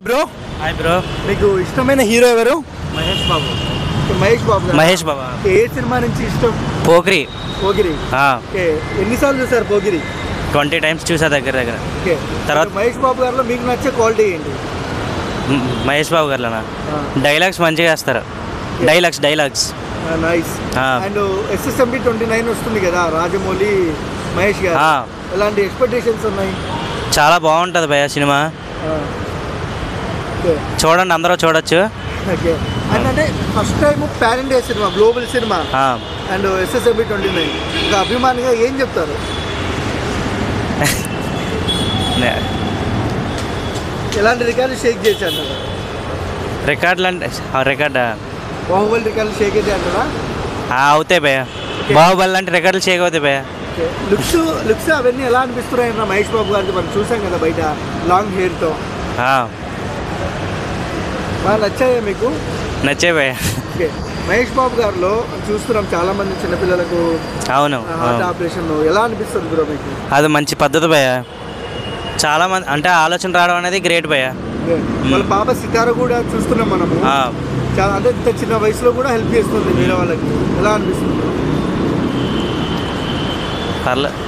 Bro hi bro. మీకు ఇష్టమైన hero ఎవరు? మహేష్ బాబు. మహేష్ బాబు ఏ సినిమా నుంచి ఇష్టం? పోకిరి. ఎన్నిసార్లు చూసారు పోకిరి? 20 times చూసా దగ్గర. తర్వాత మహేష్ బాబు గారిలో మీకు నచ్చే క్వాలిటీ ఏంటి? మహేష్ బాబు గారిలోనా డైలాగ్స్ మంచిగా వేస్తారు. Dialogues nice. అండ్ SSMB 29 వస్తుంది కదా, రాజమౌళి మహేష్ గారు, ఎలాంటి ఎక్స్పెక్టేషన్స్ ఉన్నాయి? చాలా బాగుంటుంది భయ్య సినిమా. చూడండి, అందరూ చూడొచ్చు. అండ్ అంటే first time pan India cinema, global cinema and SSMB 29 ఇంకా అభిమానిగా ఏం చెప్తారు? ఎలాంటి రికార్డు షేక్ చేసి అంటారా? రికార్డులు అంటే బాహుబలి రికార్డులు షేక్ అయితే అంటారా? అవుతాయి భయ్య. బాహుబలి అంటే రికార్డులు షేక్ అవుతాయి భయ్య. లుక్స్ అవన్నీ ఎలా అనిపిస్తున్నాయి అన్న మహేష్ బాబు గారిది? మనం చూసాం కదా బయట లాంగ్ హెయిర్తో. బాగా నచ్చాయా మీకు? నచ్చాయి భయ్య. మహేష్ బాబు గారిలో చూస్తున్నాం చాలా మంది చిన్నపిల్లలకు అవును హార్ట్ ఆపరేషన్, ఎలా అనిపిస్తుంది బ్రో మీకు? అది మంచి పద్ధతి భయ్య. చాలా మంది అంటే ఆలోచన రావడం అనేది గ్రేట్ భయ్య. వాళ్ళ పాప సితార కూడా చూస్తున్నాం మనము, చాలా అంటే ఇంత చిన్న వయసులో కూడా హెల్ప్ చేస్తుంది వేరే వాళ్ళకి, ఎలా అనిపిస్తుంది? పర్లేదు.